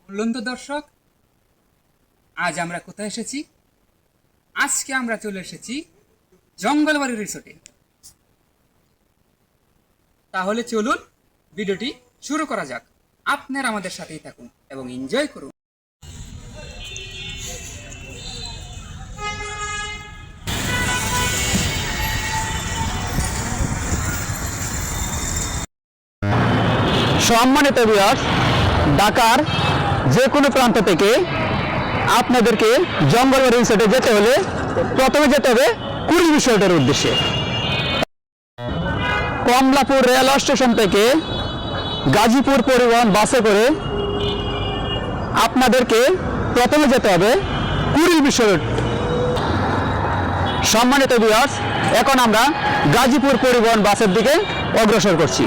বলুন তো দর্শক, আজ আমরা কোথায় এসেছি? আজকে আমরা চলে এসেছি জঙ্গলবাড়ি রিসোর্টে। তাহলে চলুন ভিডিওটি শুরু করা যাক। আপনারা আমাদের সাথেই থাকুন এবং এনজয় করুন। সম্মানিত ভিউয়ার্স, ঢাকার যে কোনো প্রান্ত থেকে আপনাদেরকে জঙ্গলবাড়ি রিসোর্টে যেতে হলে প্রথমে যেতে হবে কুড়িল রিসোর্টের উদ্দেশ্যে। কমলাপুর রেল স্টেশন থেকে গাজীপুর পরিবহন বাসে করে আপনাদেরকে প্রথমে যেতে হবে কুড়িল রিসোর্ট। সম্মানিত ভিউয়ার্স, এখন আমরা গাজীপুর পরিবহন বাসের দিকে অগ্রসর করছি।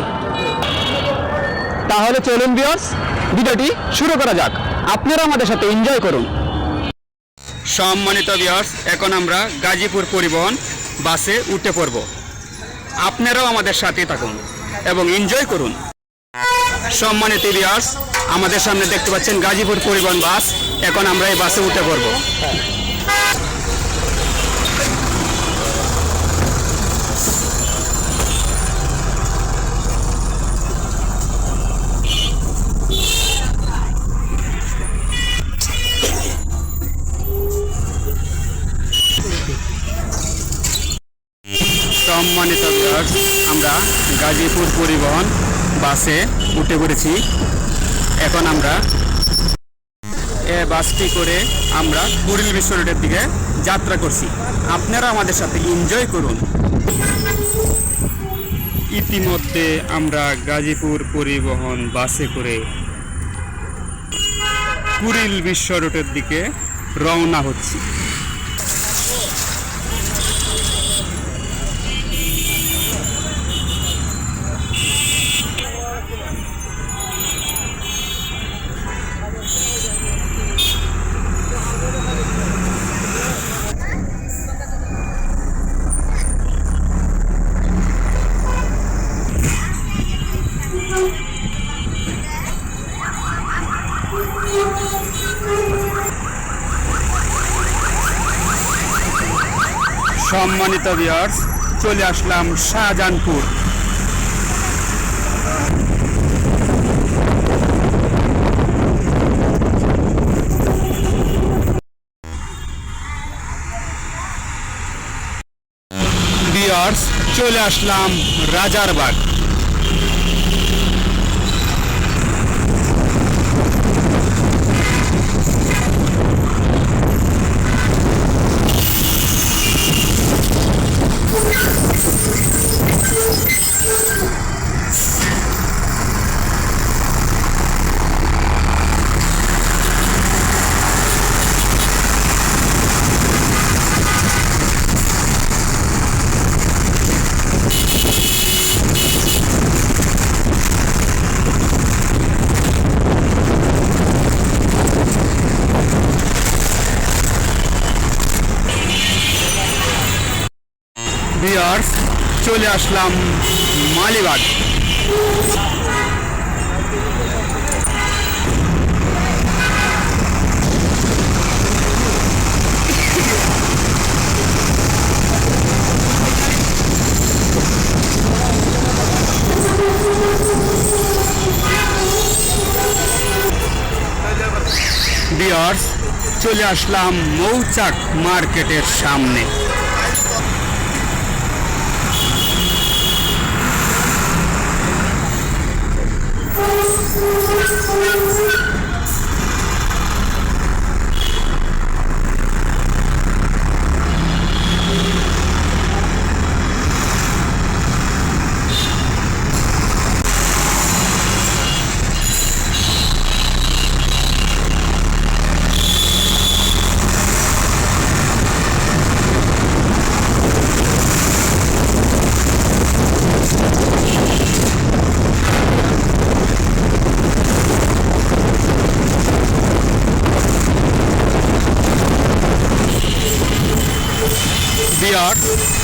তাহলে চলুন ভিউয়ার্স, ভিডিওটি শুরু করা যাক। আপনারা আমাদের সাথে এনজয় করুন। সম্মানিত ভিউয়ার্স, এখন আমরা গাজীপুর পরিবহন বাসে উঠে পড়ব। আপনারাও আমাদের সাথে থাকুন এবং এনজয় করুন। সম্মানিত ভিউয়ার্স, আমাদের সামনে দেখতে পাচ্ছেন গাজীপুর পরিবহন বাস। এখন আমরা এই বাসে উঠে পড়ব। সম্মানিত ভিউয়ার্স, আমরা গাজীপুর পরিবহন বাসে উঠে পড়েছি। এখন আমরা বাসটি করে আমরা কুড়িল রিসোর্টের দিকে যাত্রা করছি। আপনারা আমাদের সাথে এনজয় করুন। ইতিমধ্যে আমরা গাজীপুর পরিবহন বাসে করে কুড়িল রিসোর্টের দিকে রওনা হচ্ছি। সম্মানিত ভিউয়ার্স, চলে আসলাম শাহজাহানপুর। ভিউয়ার্স, চলে আসলাম রাজারবাগ। ভিউয়ার্স, চলে আসলাম মালিবাগ। ভিউয়ার্স, চলে আসলাম মৌচাক মার্কেটের সামনে।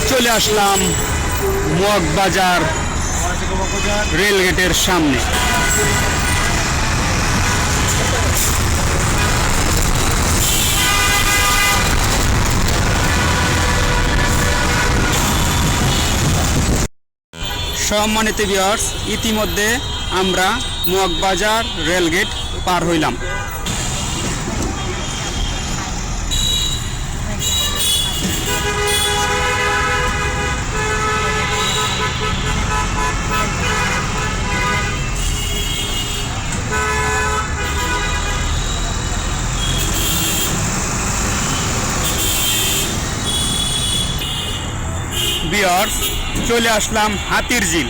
চলে আসলাম মগবাজার রেলগেটের সামনে। সম্মানিত ভিউয়ার্স, ইতিমধ্যে আমরা মগবাজার রেলগেট পার হইলাম। ভিউয়ার্স, চলে আসলাম হাতির ঝিল।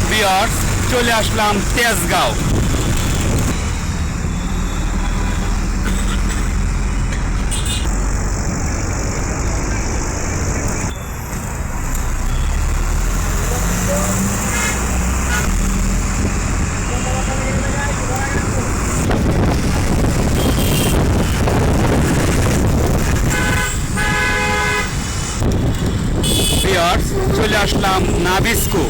ভিউয়ার্স, চলে আসলাম তেজগাঁও। ভিউয়ার্স, চলে আসলাম নাবিস্কো।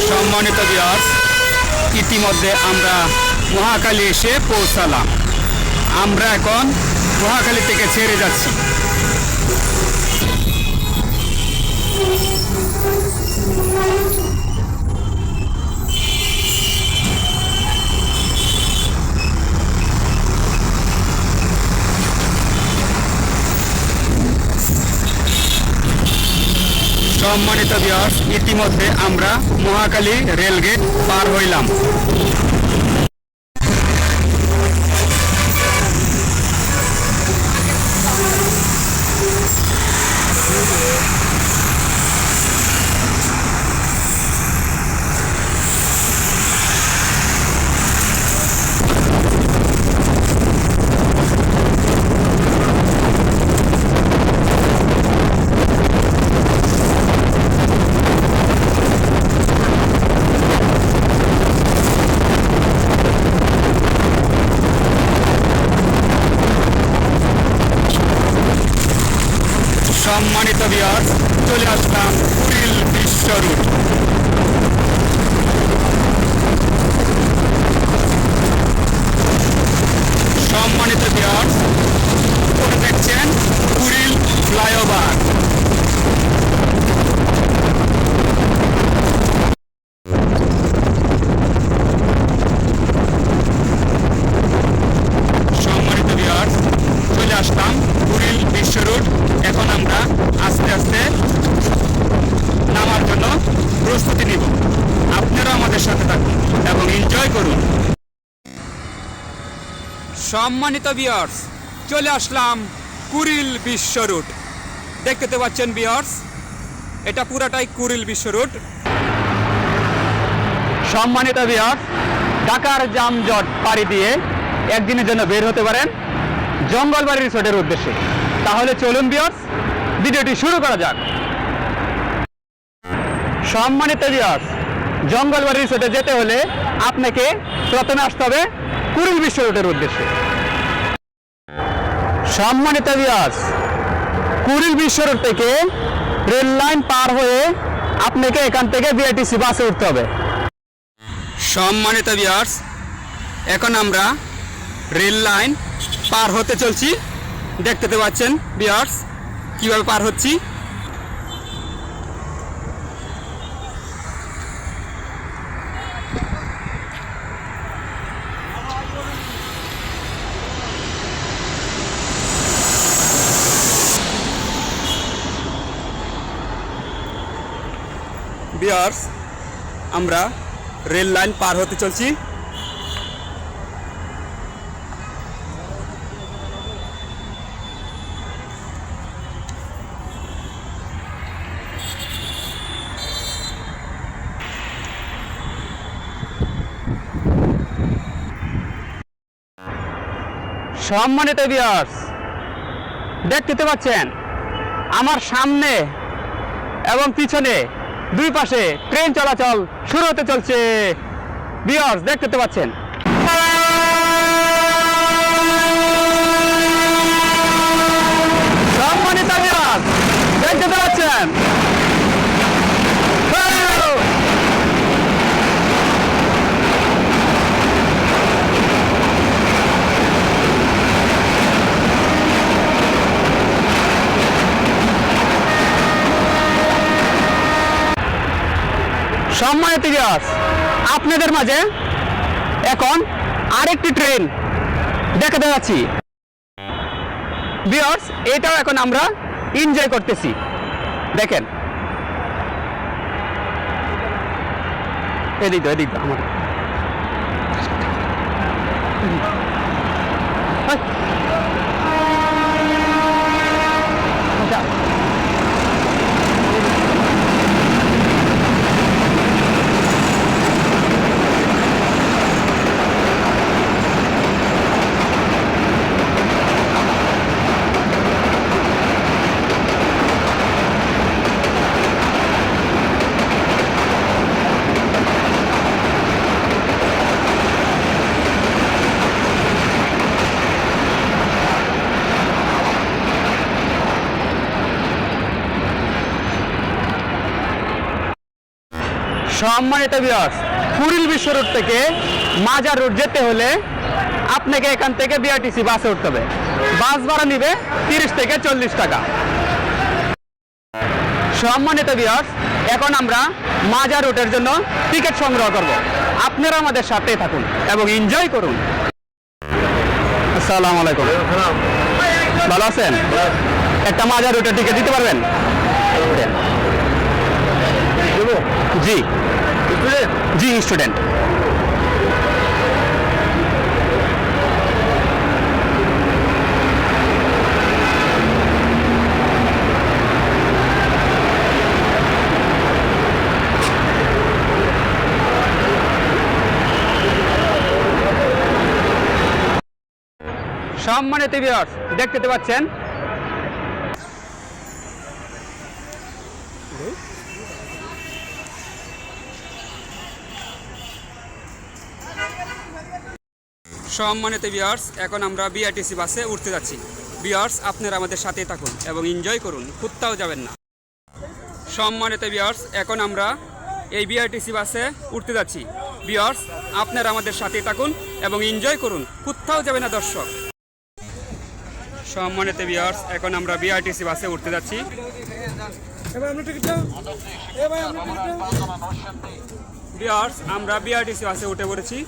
সম্মানিত ভিউয়ার্স, ইতিমধ্যে আমরা মহাখালী এসে পৌঁছালাম। আমরা এখন মহাখালী থেকে ছেড়ে যাচ্ছি। সম্মানিত ভিউয়ার্স, ইতিমধ্যে আমরা মহাখালী রেলগেট পার হইলাম। সম্মানিত ভিউয়ার্স, চলে আসলাম কুড়িল বিশ্ব রুট। সম্মানিত ভিউয়ার্স, উপরে দেখছেন কুড়িল ফ্লাইওভার। সম্মানিত ভিউয়ার্স, চলে আসলাম কুড়িল বিশ্ব রুট। এখন আমরা আস্তে আস্তে নামার জন্য প্রস্তুতি নিব। আপনারা আমাদের সাথে থাকুন এবং এনজয় করুন। সম্মানিত ভিউয়ার্স, চলে আসলাম কুড়িল বিশ্ব রুট। দেখতে পাচ্ছেন ভিউয়ার্স, এটা পুরাটাই কুড়িল বিশ্ব রুট। সম্মানিত ভিউয়ার্স, ঢাকার যানজট পাড়ি দিয়ে একদিনের জন্য বের হতে পারেন জঙ্গলবাড়ি রিসোর্টের উদ্দেশ্যে। তাহলে চলুন ভিউয়ার্স, ভিডিওটি শুরু করা যাক। সম্মানিত ভিউয়ার্স, জঙ্গলবাড়ি রিসোর্টে যেতে হলে আপনাকে প্রথমে আসতে হবে কুড়িল বিশ্ব রুটের উদ্দেশ্যে। সম্মানিত ভিউয়ার্স, কুড়িল বিশ্ব রুট থেকে রেল লাইন পার হয়ে আপনাকে এখান থেকে বিআরটিসি বাসে উঠতে হবে। সম্মানিত ভিউয়ার্স, এখন আমরা রেল লাইন পার হতে চলছি। দেখতে পাচ্ছেন ভিউয়ার্স কিভাবে পার হচ্ছি। ভিউয়ার্স, আমরা রেল লাইন পার হতে চলছি। সম্মানিত ভিউয়ার্স, দেখতে পাচ্ছেন আমার সামনে এবং পিছনে দুই পাশে ট্রেন চলাচল শুরু হতে চলছে। ভিউয়ার্স, দেখতে পাচ্ছেন। দেন। সম্মানিত ভিউয়ার্স, আপনাদের মাঝে এখন আরেকটি ট্রেন দেখাতে যাচ্ছি। ভিউয়ার্স, এটাও এখন আমরা এনজয় করতেছি। দেখেন, এদিক এদিক আমার সম্মানিত ভিউয়ার্স, কুড়িল বিশ্ব রোড থেকে মাজার রোড যেতে হলে আপনাকে এখান থেকে বিআরটিসি বাসে উঠতে হবে। বাস ভাড়া নিবে 30 থেকে 40 টাকা। সম্মানিত ভিউয়ার্স, এখন আমরা মাজার রুটের জন্য টিকিট সংগ্রহ করব। আপনারা আমাদের সাথে থাকুন এবং এনজয় করুন। আসসালামু আলাইকুম, ভালো আছেন? একটা মাজার রুটের টিকিট দিতে পারবেন? জি জি, স্টুডেন্ট। সম্মানিত ভিউয়ার্স, দেখতে পাচ্ছেন সম্মানিত ভিউয়ার্স, এখন আমরা বিআরটিসি বাসে উঠতে যাচ্ছি। ভিউয়ার্স, আপনারা আমাদের সাথেই থাকুন এবং এনজয় করুন, কোথাও যাবেন না। সম্মানিত ভিউয়ার্স, এখন আমরা এই বিআরটিসি বাসে উঠতে যাচ্ছি। ভিউয়ার্স, আপনারা আমাদের সাথেই থাকুন এবং এনজয় করুন, কোথাও যাবেন না দর্শক। সম্মানিত ভিউয়ার্স, এখন আমরা বিআরটিসি বাসে উঠতে যাচ্ছি। ভিউয়ার্স, আমরা বিআরটিসি বাসে উঠে পড়েছি।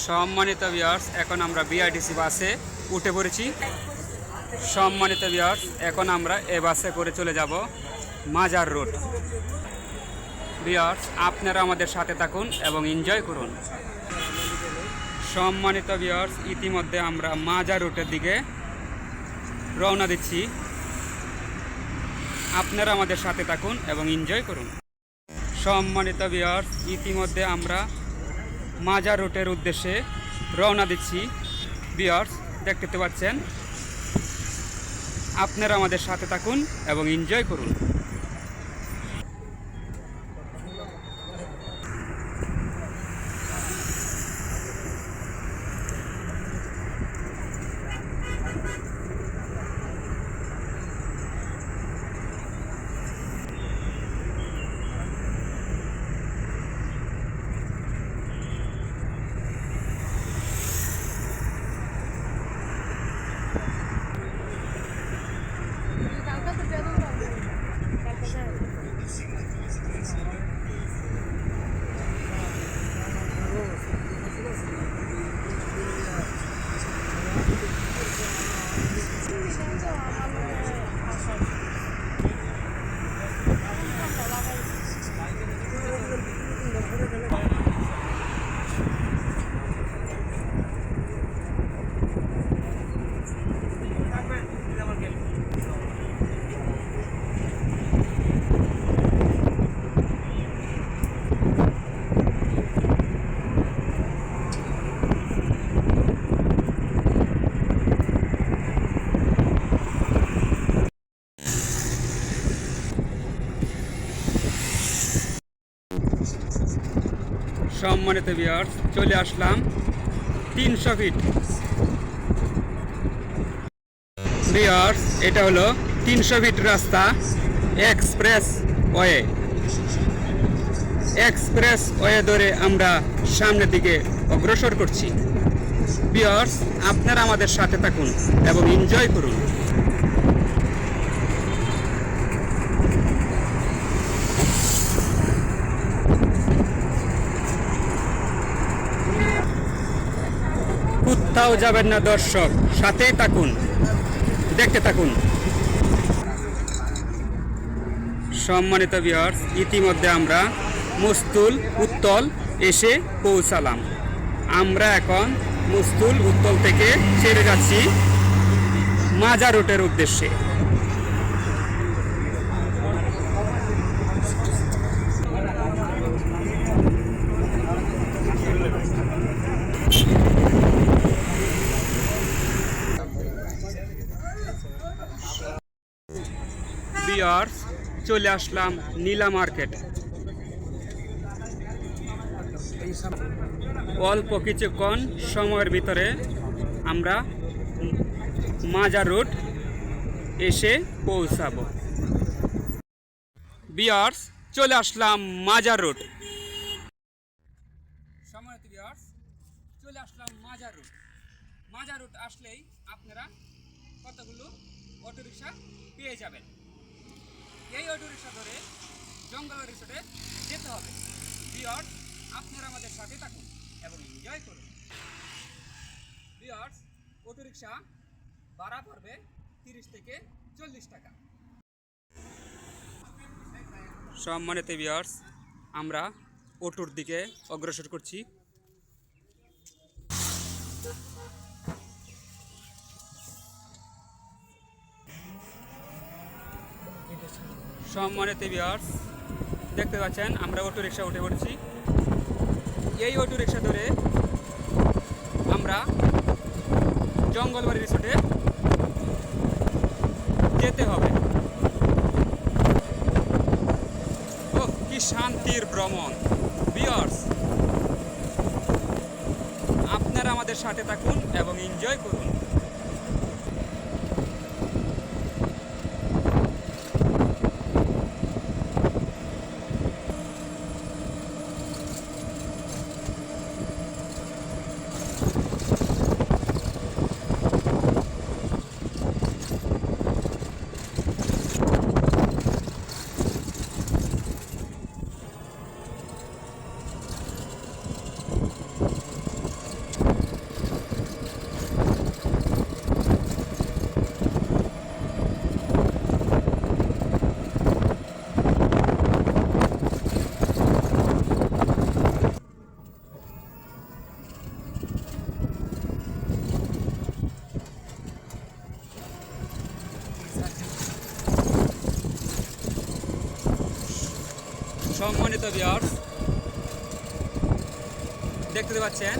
সম্মানিত ভিউয়ার্স, এখন আমরা বিআরটিসি বাসে উঠে পড়েছি। সম্মানিত ভিউয়ার্স, এখন আমরা এ বাসে করে চলে যাব মাজার রোড। ভিউয়ার্স, আপনারা আমাদের সাথে থাকুন এবং এনজয় করুন। সম্মানিত ভিউয়ার্স, ইতিমধ্যে আমরা মাজার রোডের দিকে রওনা দিচ্ছি। আপনারা আমাদের সাথে থাকুন এবং এনজয় করুন। সম্মানিত ভিউয়ার্স, ইতিমধ্যে আমরা মাজার রোডের উদ্দেশ্যে রওনা দিচ্ছি। ভিউয়ার্স, দেখতে পাচ্ছেন, আপনারা আমাদের সাথে থাকুন এবং এনজয় করুন। সম্মানিত ভিউয়ার্স, চলে আসলাম 300 ফিট। ভিউয়ার্স, এটা হলো 300 ফিট রাস্তা, এক্সপ্রেস ওয়ে। এক্সপ্রেস ওয়ে ধরে আমরা সামনের দিকে অগ্রসর করছি। ভিউয়ার্স, আপনারা আমাদের সাথে থাকুন এবং এনজয় করুন। কোথাও যাবেন না দর্শক, সাথেই থাকুন, দেখতে থাকুন। সম্মানিত ভিউয়ার্স, ইতিমধ্যে আমরা মস্তুল উত্তল এসে পৌঁছালাম। আমরা এখন মস্তুল উত্তল থেকে ছেড়ে যাচ্ছি মাজার রুটের উদ্দেশ্যে। ভিউয়ার্স, চলে আসলাম নীলা মার্কেট। অল্প কিছুক্ষণ সময়ের ভিতরে আমরা মাজার রোড এসে পৌঁছাবো। ভিউয়ার্স, চলে আসলাম মাজার রোড। সম্মানিত ভিউয়ার্স, চলে আসলাম মাজার রোড। মাজার রোড আসলেই আপনারা কতগুলো অটোরিকশা পেয়ে যাবেন। এই অটোরিকশা ধরে জঙ্গলবাড়ি রিসোর্টে যেতে হবে। ভিউয়ার্স, আপনারা আমাদের সাথে থাকুন এবং এনজয় করুন। ভিউয়ার্স, অটোরিকশা ভাড়া পড়বে 30 থেকে 40 টাকা। সম্মানিত ভিউয়ার্স, আমরা অটোর দিকে অগ্রসর করছি। সম্মানিত ভিউয়ার্স, দেখতে পাচ্ছেন আমরা অটো রিক্সা উঠে পড়ছি। এই অটো রিক্সা ধরে আমরা জঙ্গলবাড়ি রিসোর্টে যেতে হবে। ও কি শান্তির ভ্রমণ! ভিউয়ার্স, আপনারা আমাদের সাথে থাকুন এবং এনজয় করুন। সম্মানিত ভিউয়ার্স, দেখতে পাচ্ছেন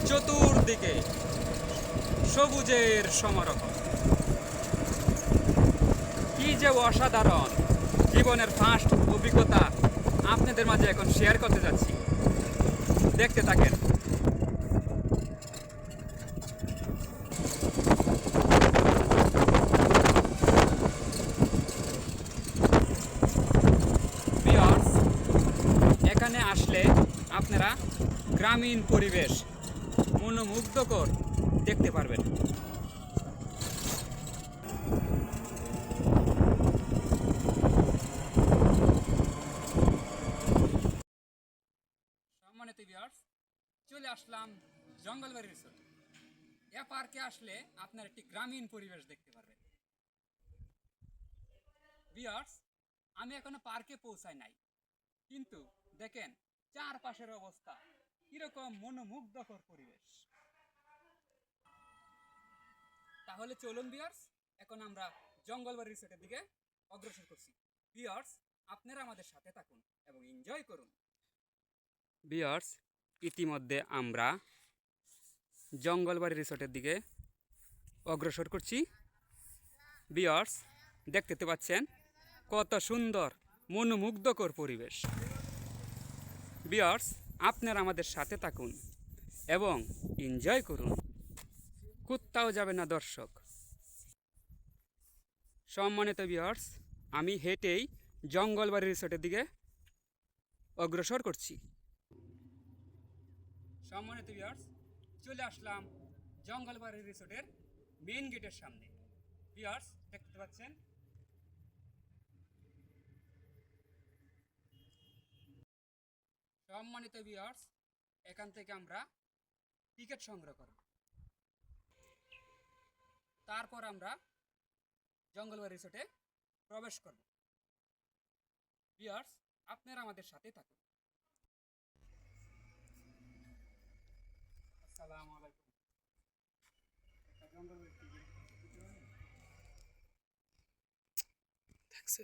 চতুর্দিকে সবুজের সমারোহ। কি যে অসাধারণ! জীবনের ফার্স্ট অভিজ্ঞতা আপনাদের মাঝে এখন শেয়ার করতে যাচ্ছি, দেখতে থাকেন। এখানে আসলে আপনারা গ্রামীণ পরিবেশ মনোমুগ্ধকর দেখতে পারবেন। সম্মানিত ভিউয়ার্স, চলে আসলাম জঙ্গলবাড়ি রিসোর্ট। এ পার্কে আসলে আপনারা একটি গ্রামীণ পরিবেশ দেখতে পারবেন। ভিউয়ার্স, আমি এখনো পার্কে পৌঁছাই নাই, কিন্তু দেখেন চারপাশের অবস্থা কিরকম মনোমুগ্ধকর পরিবেশ। তাহলে চলুন ভিউয়ার্স, এখন আমরা জঙ্গলবাড়ি রিসোর্টের দিকে অগ্রসর করছি। ভিউয়ার্স, আপনারা আমাদের সাথে থাকুন এবং এনজয় করুন। ভিউয়ার্স, ইতিমধ্যে আমরা জঙ্গলবাড়ি রিসোর্টের দিকে অগ্রসর করছি। ভিউয়ার্স, দেখতে পাচ্ছেন কত সুন্দর মনোমুগ্ধকর পরিবেশ। ভিউয়ার্স, আপনারা আমাদের সাথে থাকুন এবং এনজয় করুন। কোথাও যাবে না দর্শক। সম্মানিত ভিউয়ার্স, আমি হেঁটেই জঙ্গলবাড়ি রিসোর্টের দিকে অগ্রসর করছি। সম্মানিত ভিউয়ার্স, চলে আসলাম জঙ্গলবাড়ি রিসোর্টের মেইন গেটের সামনে। ভিউয়ার্স দেখতে পাচ্ছেন, সম্মানিত ভিউয়ার্স, এখান থেকে আমরা টিকিট সংগ্রহ করব। তারপর আমরা জঙ্গলবাড়ি রিসোর্টে প্রবেশ করব। ভিউয়ার্স, আপনারা আমাদের সাথে থাকুন। আসসালামু আলাইকুম। জঙ্গলবাড়ি দেখছে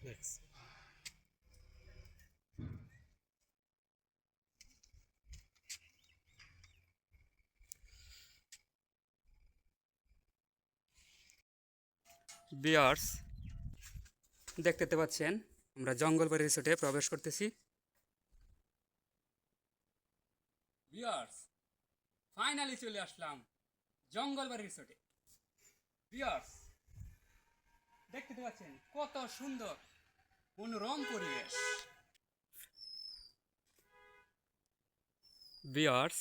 দেখছে ভিউয়ার্স, দেখতে পাচ্ছেন আমরা জঙ্গলবাড়ি রিসোর্টে প্রবেশ করতেছি। ভিউয়ার্স, ফাইনালি চলে আসলাম জঙ্গলবাড়ি রিসোর্টে। ভিউয়ার্স, দেখতে পাচ্ছেন কত সুন্দর মনোরম পরিবেশ। ভিউয়ার্স,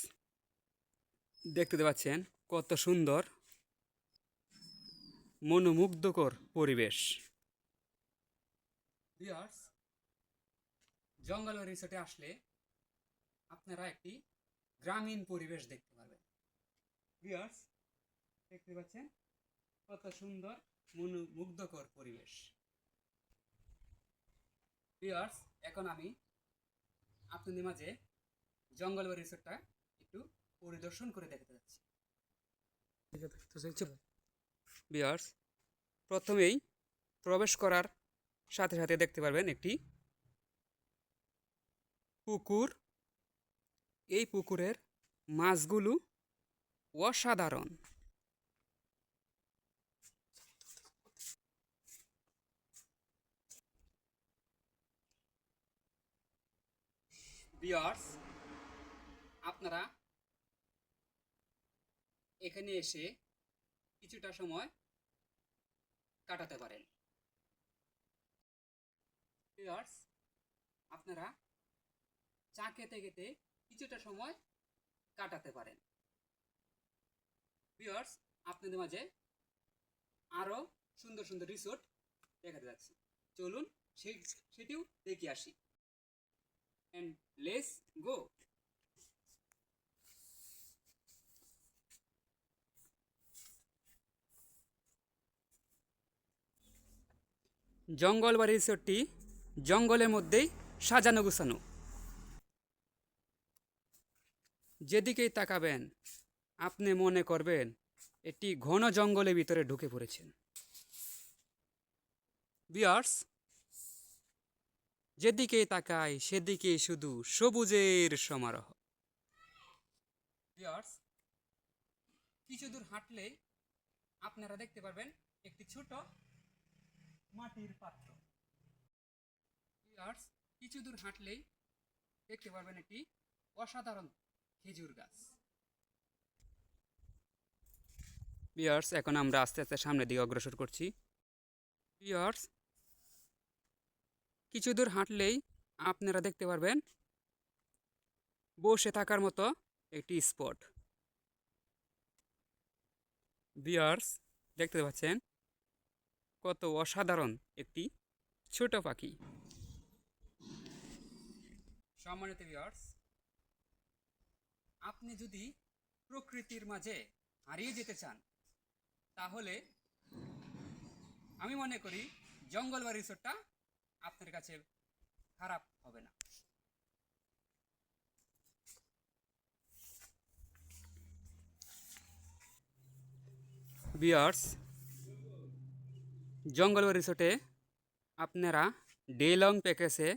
দেখতে পাচ্ছেন কত সুন্দর মনোমুগ্ধকর পরিবেশ। ভিউয়ার্স, জঙ্গলবাড়ি রিসোর্টে আসলে আপনারা একটি গ্রামীণ পরিবেশ দেখতে পারবেন। ভিউয়ার্স, দেখতে পাচ্ছেন কত সুন্দর মনোমুগ্ধকর পরিবেশ। ভিউয়ার্স, এখন আমি আপনাদের মাঝে জঙ্গলবাড়ি রিসোর্টটা একটু পরিদর্শন করে দেখাতে যাচ্ছি। ভিউয়ার্স, প্রথমেই প্রবেশ করার সাথে সাথে দেখতে পারবেন একটি পুকুর। এই পুকুরের মাছগুলো অসাধারণ। ভিউয়ার্স, আপনারা এখানে এসে কিছুটা সময় কাটাতে পারেন। ভিউয়ার্স, আপনারা চা খেতে খেতে কিছুটা সময় কাটাতে পারেন। ভিউয়ার্স, আপনাদের মাঝে আরো সুন্দর সুন্দর রিসোর্ট দেখাতে যাচ্ছি। চলুন সেটিও দেখে আসি। And let's go. জঙ্গলবাড়ি রিসোর্টটি জঙ্গলের মধ্যেই সাজানো গুছানো। যেদিকেই তাকাবেন আপনি মনে করবেন এটি ঘন জঙ্গলের ভিতরে ঢুকে পড়েছেন। ভিউয়ার্স, যেদিকেই তাকাই সেদিকেই শুধু সবুজের সমারোহ। ভিউয়ার্স, কিছু দূর হাঁটলেই আপনারা দেখতে পারবেন একটি ছোট মাটির পাত্র। ভিউয়ার্স, কিছু দূর হাঁটলেই দেখতে পারবেন একটি অসাধারণ খেজুর গাছ। ভিউয়ার্স, এখন আমরা আস্তে আস্তে সামনের দিকে অগ্রসর করছি। ভিউয়ার্স, কিছু দূর হাঁটলেই আপনারা দেখতে পারবেন বসে থাকার মতো একটি স্পট। ভিউয়ার্স, দেখতে পাচ্ছেন কত অসাধারণ একটি ছোট পাখি। সম্মানিত ভিউয়ার্স, আপনি যদি প্রকৃতির মাঝে হারিয়ে যেতে চান তাহলে আমি মনে করি জঙ্গলবাড়ি রিসোর্টটা আপনার কাছে খারাপ হবে না। ভিউয়ার্স, জঙ্গলবাড়ি রিসোর্টে আপনারা ডে লং প্যাকেজে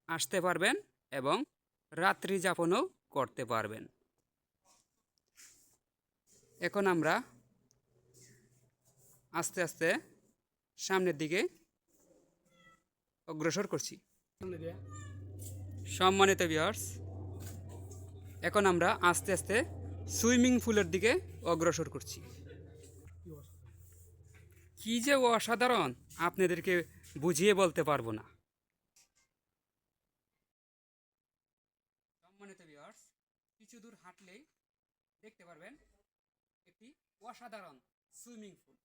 আসতে পারবেন এবং রাত্রি যাপনও করতে পারবেন। এখন আমরা আস্তে আস্তে সামনের দিকে অগ্রসর করছি। সম্মানিত ভিউয়ার্স, এখন আমরা আস্তে আস্তে সুইমিং পুলের দিকে অগ্রসর করছি। কি যে অসাধারণ আপনাদেরকে বুঝিয়ে বলতে পারবো না। সম্মানিত ভিউয়ার্স, কিছু দূর হাঁটলেই দেখতে পারবেন একটি অসাধারণ সুইমিং পুল।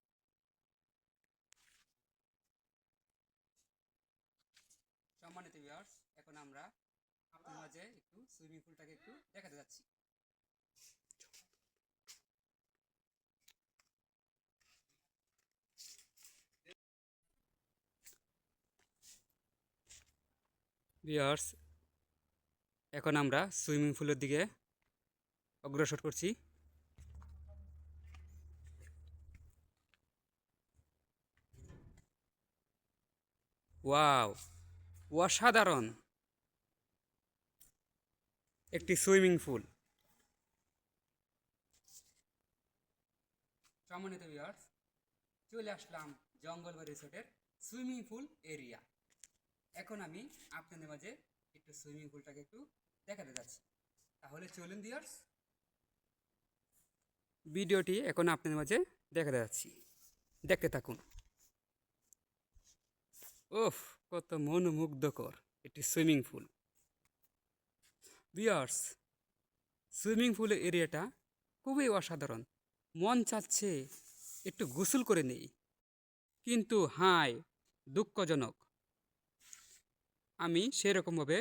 সম্মানিত ভিউয়ার্স, এখন আমরা আপনার মাঝে একটু সুইমিং পুলটাকে একটু দেখাতে যাচ্ছি। ভিউয়ার্স, এখন আমরা সুইমিং পুলের দিকে অগ্রসর করছি। ওয়াও, অসাধারণ একটি সুইমিং পুল। সম্মানিত ভিউয়ার্স, চলে আসলাম জঙ্গলবাড়ি রিসোর্টের সুইমিং পুল এরিয়া। এখন আমি আপনাদের মাঝে একটু সুইমিং পুলটাকে একটু দেখাতে যাচ্ছি। তাহলে চলুন ভিউয়ার্স, ভিডিওটি এখন আপনাদের মাঝে দেখাতে যাচ্ছি, দেখতে থাকুন। ওফ, কত মনোমুগ্ধকর একটি সুইমিং পুল। ভিউয়ার্স, সুইমিং পুলের এরিয়াটা খুবই অসাধারণ। মন চাচ্ছে একটু গোসল করে নেই, কিন্তু হাই দুঃখজনক, আমি সেরকমভাবে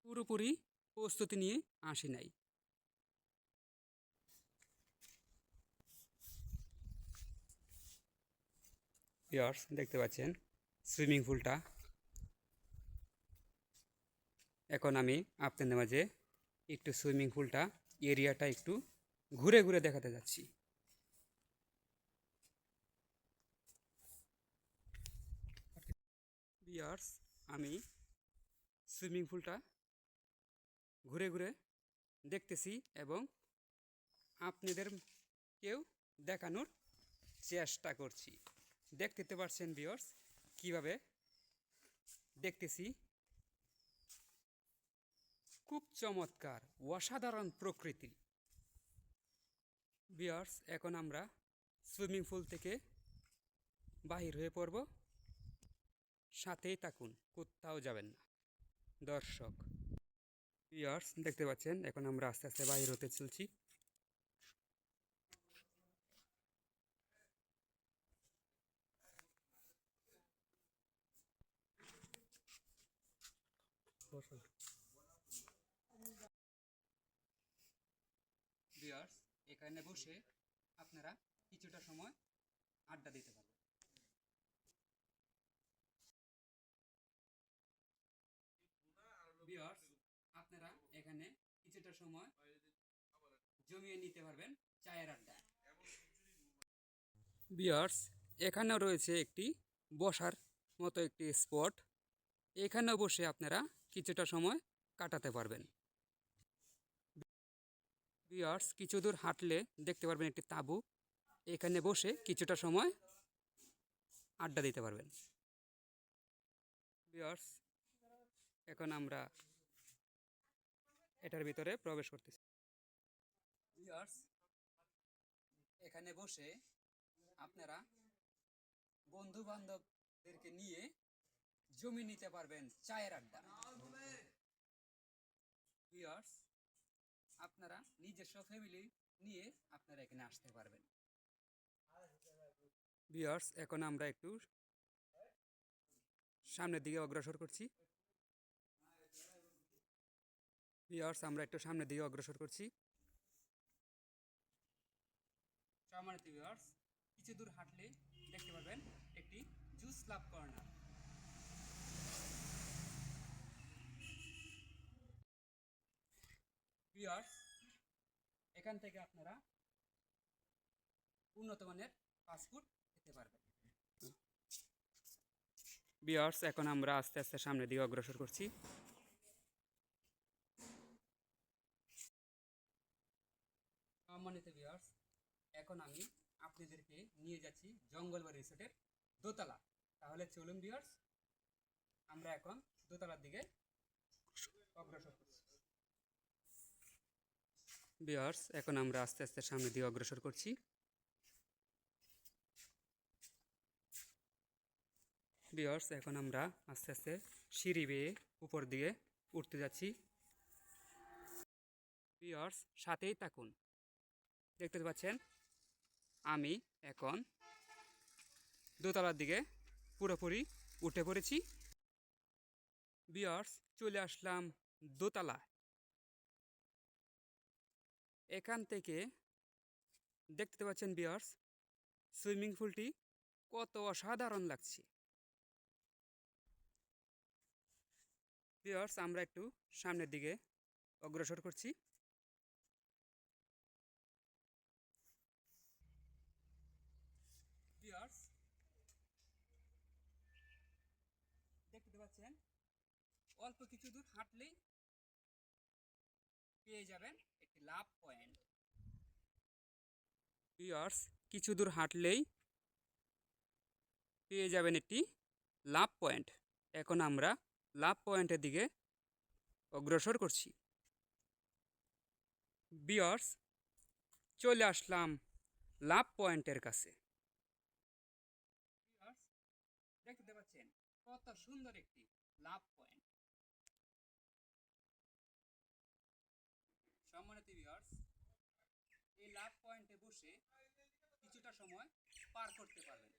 পুরোপুরি প্রস্তুতি নিয়ে আসি নাই। ভিউয়ার্স, দেখতে পাচ্ছেন সুইমিং পুলটা। এখন আমি আপনাদের মাঝে একটু সুইমিং পুলটা এরিয়াটা একটু ঘুরে ঘুরে দেখাতে যাচ্ছি। ভিউয়ার্স, আমি সুইমিং পুলটা ঘুরে ঘুরে দেখতেছি এবং আপনাদেরকেও দেখানোর চেষ্টা করছি। দেখতে পাচ্ছেন ভিউয়ার্স, কিভাবে দেখতেছি। খুব চমৎকার অসাধারণ প্রকৃতি। ভিউয়ার্স, এখন আমরা সুইমিং পুল থেকে বাহির হয়ে পড়ব। সাথেই থাকুন, কোথাও যাবেন না। দর্শক ভিউয়ার্স, দেখতে পাচ্ছেন এখন আমরা আস্তে আস্তে বাহির হতে চলছি। ভিউয়ার্স, এখানে বসে আপনারা কিছুটা সময় আড্ডা দিতে পারবেন। ভিউয়ার্স, আপনারা এখানে কিছুটা সময় জমিয়ে নিতে পারবেন চায়ের আড্ডা। ভিউয়ার্স, এখানেও রয়েছে একটি বসার মতো একটি স্পট। এখানেও বসে আপনারা কিছুটা সময় কাটাতে পারবেন। ভিউয়ার্স, কিছু দূর হাঁটলে দেখতে পারবেন একটি তাঁবু। এখানে বসে কিছুটা সময় আড্ডা দিতে পারবেন। ভিউয়ার্স, এখন আমরা এটার ভিতরে প্রবেশ করতেছি। ভিউয়ার্স, এখানে বসে আপনারা বন্ধু বান্ধবদেরকে নিয়ে জমি নিতে পারবেন চায়ের আড্ডা। ভিউয়ার্স, আপনারা নিজস্ব ফ্যামিলি নিয়ে আপনারা এখানে আসতে পারবেন। ভিউয়ার্স, এখন আমরা একটু সামনের দিকে অগ্রসর করছি। ভিউয়ার্স, আমরা একটু সামনের দিকে অগ্রসর করছি। সম্মানিত ভিউয়ার্স, কিছু দূর হাঁটলে দেখতে পারবেন একটি জুস ক্লাব কর্নার। ভিউয়ার্স, এখান থেকে আপনারা উন্নত মানের ফাস্টফুড খেতে পারবেন। ভিউয়ার্স, এখন আমরা আস্তে আস্তে সামনের দিকে অগ্রসর করছি। সম্মানিত ভিউয়ার্স, এখন আমি আপনাদেরকে নিয়ে যাচ্ছি জঙ্গলবাড়ি রিসোর্টের দোতলা। তাহলে চলুন ভিউয়ার্স, আমরা এখন দোতলার দিকে অগ্রসর করছি। ভিউয়ার্স, এখন আমরা আস্তে আস্তে সামনের দিকে অগ্রসর করছি। ভিউয়ার্স, এখন আমরা আস্তে আস্তে সিঁড়ি বেয়ে উপর দিকে উঠতে যাচ্ছি। ভিউয়ার্স, সাথেই থাকুন। দেখতে পাচ্ছেন আমি এখন দোতলার দিকে পুরোপুরি উঠে পড়েছি। ভিউয়ার্স, চলে আসলাম দোতলা। এখান থেকে দেখতে পাচ্ছেন ভিউয়ার্স, সুইমিং পুলটি কত অসাধারণ লাগছে। ভিউয়ার্স, আমরা একটু সামনের দিকে অগ্রসর করছি। ভিউয়ার্স, দেখতে পাচ্ছেন অল্প কিছু দূর হাঁটলেই পেয়ে যাবেন একটি লাভ পয়েন্ট। ভিউয়ার্স, কিছু দূর হাঁটলেই পেয়ে যাবেন একটি লাভ পয়েন্ট। এখন আমরা লাভ পয়েন্টের দিকে অগ্রসর করছি। ভিউয়ার্স, চলে আসলাম লাভ পয়েন্টের কাছে। ভিউয়ার্স, দেখতে পাচ্ছেন কত সুন্দর একটি লাভ পয়েন্ট। সম্মানিত ভিউয়ার্স, এই লাভ পয়েন্টে বসে কিছুটা সময় পার করতে পারবেন।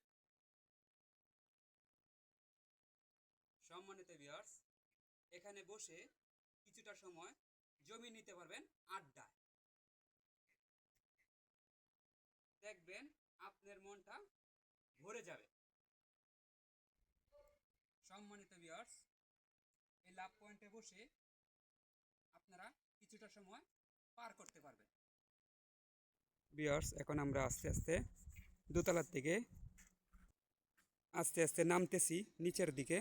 সম্মানিত ভিউয়ার্স, এখানে বসে কিছুটা সময় জমি নিতে পারবেন আড্ডায়। দেখবেন আপনার মনটা ভরে যাবে। সম্মানিত ভিউয়ার্স, এই লাভ পয়েন্টে বসে আপনারা কিছুটা সময় পার করতে পারবেন। ভিউয়ার্স, এখন আমরা আস্তে আস্তে দোতলার থেকে আস্তে আস্তে নামতেছি নিচের দিকে।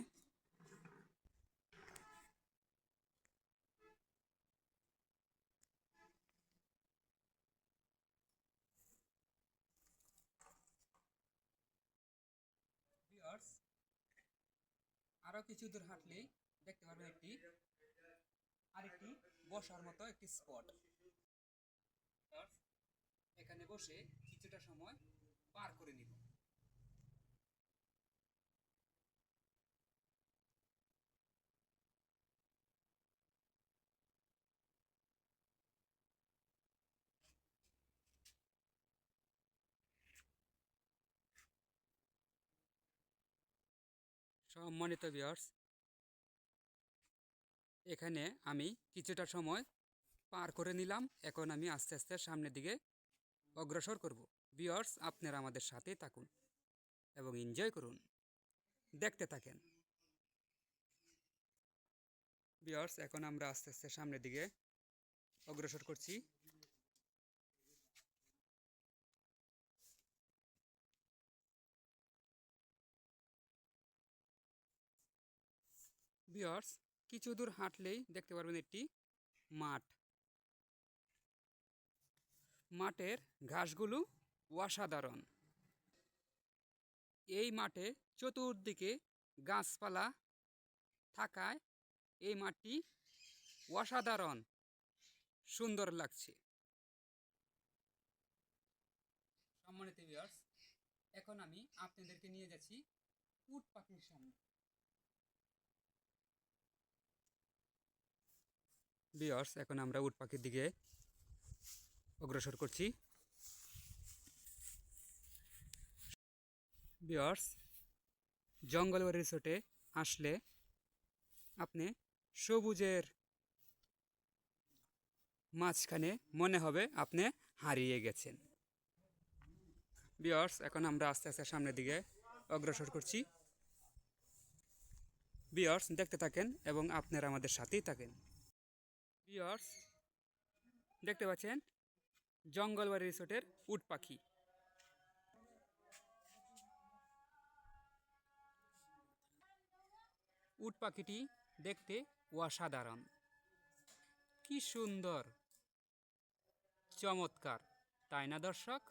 ভিউয়ার্স, আরো কিছু দূর হাঁটলেই দেখতে পারবেন আরেকটি বসার মতো একটি স্পট। এখানে বসে কিছুটা সময় পার করে নিব। সম্মানিত ভিউয়ার্স, এখানে আমি কিছুটা সময় পার করে নিলাম। এখন আমি আস্তে আস্তে সামনের দিকে অগ্রসর করব। ভিউয়ার্স, আপনারা আমাদের সাথেই থাকুন এবং এনজয় করুন, দেখতে থাকেন। ভিউয়ার্স, এখন আমরা আস্তে আস্তে সামনের দিকে অগ্রসর করছি। ভিউয়ার্স, কিছু দূর হাঁটলেই দেখতে পারবেন একটি মাঠ। মাঠের ঘাসগুলো অসাধারণ। এই মাঠে চতুর্দিকে গাছপালা থাকায় এই মাঠটি অসাধারণ সুন্দর লাগছে। সম্মানিত ভিউয়ার্স, এখন আমি আপনাদেরকে নিয়ে যাচ্ছি উট পাখির সামনে। ভিউয়ার্স, এখন আমরা উট পাখির দিকে অগ্রসর করছি। ভিউয়ার্স, জঙ্গলবাড়ি রিসোর্টে আসলে আপনি সবুজের মাঝখানে মনে হবে আপনি হারিয়ে গেছেন। ভিউয়ার্স, এখন আমরা আস্তে আস্তে সামনের দিকে অগ্রসর করছি। ভিউয়ার্স, দেখতে থাকেন এবং আপনারা আমাদের সাথেই থাকেন। ভিউয়ার্স, দেখতে পাচ্ছেন জঙ্গলবাড়ি রিসোর্টের উট পাখি। উট পাখিটি দেখতে অসাধারণ, কি সুন্দর, চমৎকার, তাই না দর্শক?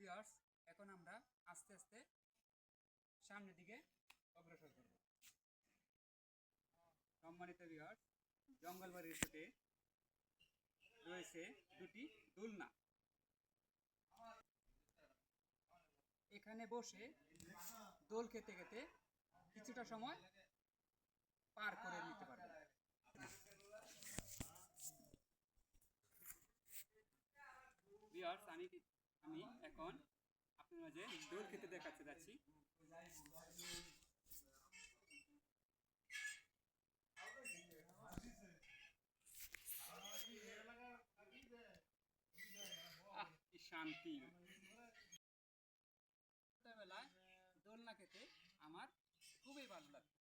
ভিউয়ার্স, এখন আমরা আস্তে আস্তে সামনের দিকে অগ্রসর করব। সম্মানিত ভিউয়ার্স, জঙ্গলবাড়ি রিসোর্টে রয়েছে দুটি দোলনা। এখানে বসে দোল খেতে খেতে কিছুটা সময় পার করে নিতে পারবেন। ভিউয়ার্স, আমি এখন আপনার মাঝে দোল খেতে দেখাতে যাচ্ছি। কি শান্তি! ছোটবেলায় দোলনা খেতে আমার খুবই ভালো লাগে।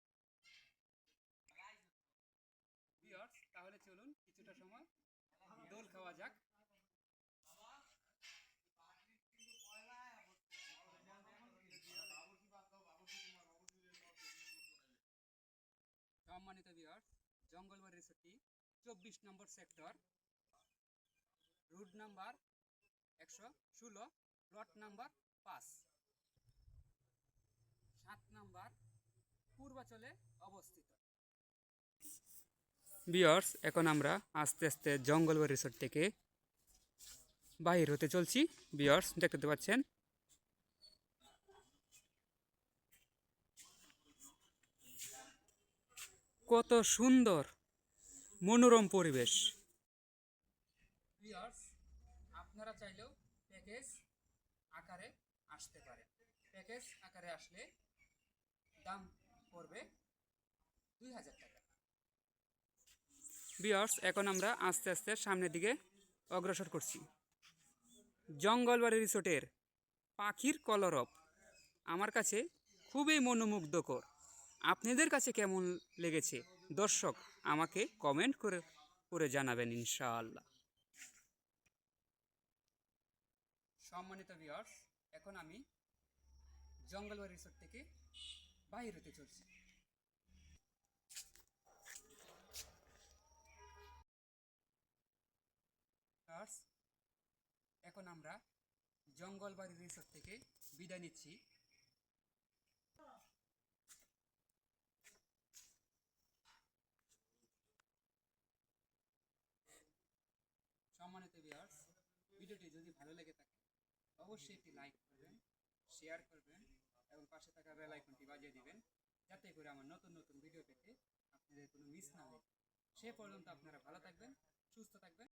ভিউয়ার্স, তাহলে চলুন কিছুটা সময় দোল খাওয়া যাক। সম্মানিত ভিউয়ার্স, জঙ্গলবাড়ি রিসোর্টটি 24 নম্বর sector, route number 116, plot number 5, 7 number পূর্বাচলে অবস্থিত। ভিউয়ার্স, এখন আমরা আস্তে আস্তে জঙ্গলবাড়ি রিসোর্ট থেকে বাহির হতে চলছি। ভিউয়ার্স, দেখতে পাচ্ছেন কত সুন্দর মনোরম পরিবেশ। ভিউয়ার্স, আপনারা চাইলেও প্যাকেজ আকারে আসতে পারেন। প্যাকেজ আকারে আসলে দাম পড়বে 2000 টাকা। ভিউয়ার্স, এখন আমরা আস্তে আস্তে সামনের দিকে অগ্রসর করছি। জঙ্গলবাড়ি রিসোর্টের পাখির কলরব আমার কাছে খুবই মনোমুগ্ধকর। আপনাদের কাছে কেমন লেগেছে দর্শক আমাকে কমেন্ট করে জানাবেন ইনশাআল্লাহ। সম্মানিত ভিউয়ার্স, এখন আমি জঙ্গলবাড়ি রিসোর্ট থেকে বাহির হতে চলছি। ভিউয়ার্স, এখন আমরা জঙ্গলবাড়ি রিসোর্ট থেকে বিদায় নিচ্ছি। সম্মানিত ভিউয়ার্স, ভিডিওটি যদি ভালো লেগে থাকে অবশ্যই একটি লাইক করবেন, শেয়ার করবেন এবং পাশে থাকা বেল আইকনটি বাজিয়ে দিবেন, যাতে করে আমার নতুন নতুন ভিডিও পেতে আপনাদের কোনো মিস না হয়। সে পর্যন্ত আপনারা ভালো থাকবেন, সুস্থ থাকবেন।